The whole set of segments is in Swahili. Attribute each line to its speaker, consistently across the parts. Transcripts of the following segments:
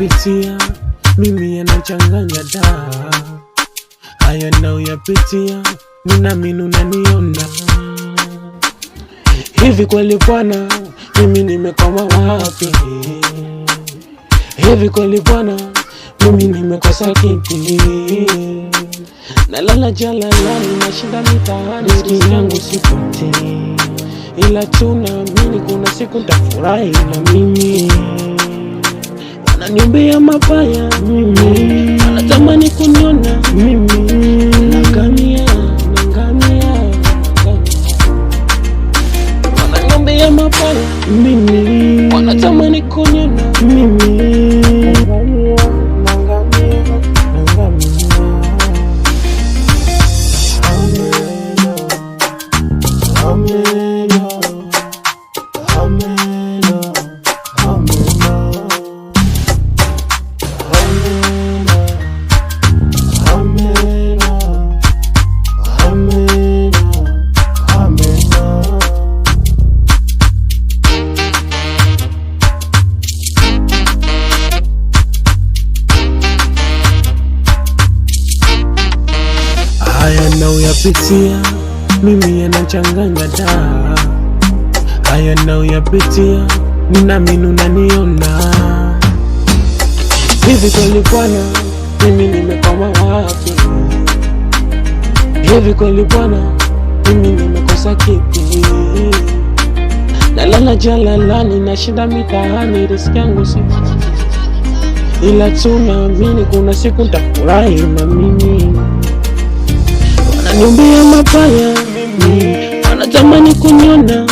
Speaker 1: nayoyapitia mimi yanachanganya da. Haya nayoyapitia ninaamini unaniona. Hivi kweli bwana mimi nimekoma wapi? Hivi kweli bwana mimi nimekosa kipi? Nalala jalalani nashinda mitaani, riziki yangu sipati, ila tunaamini kuna siku nitafurahi na mimi. Wananiombea mabaya mimi, wanatamani kuniona mimi nangamia. Wananiombea mabaya mimi, wanatamani kuniona mimi nangamia. Haya nayoyapitia mimi yanachanganya da. Haya nayoyapitia ninaamini unaniona. Hivi kweli bwana mimi nimekoma wapi? Hivi kweli bwana mimi nimekosa kipi? Nalala jalalani nashinda mitaani, riziki yangu sipati, ila tunaamini kuna siku nitafurahi na mimi. Wananiombea mabaya mimi, wanatamani kuniona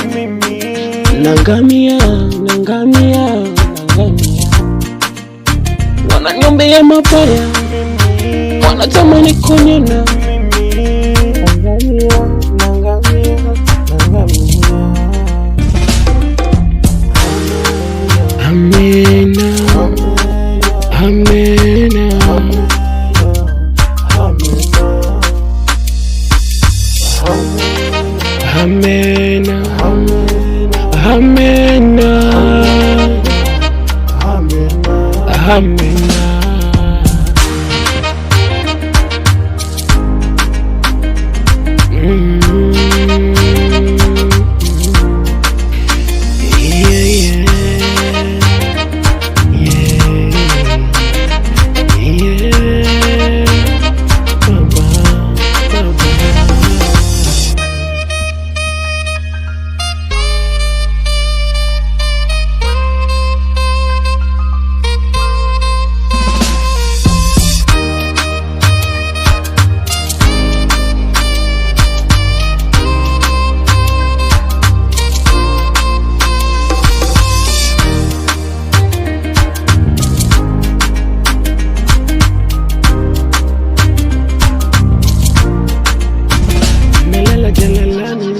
Speaker 1: nangamia. Wananiombea mabaya, wanatamani kuniona nangamia. Amina, amina, amina, amina, amina.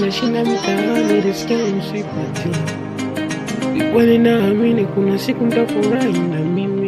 Speaker 1: Nashinda mitaani, riziki yangu sipati, kwani naamini kuna siku nitafurahi na mimi.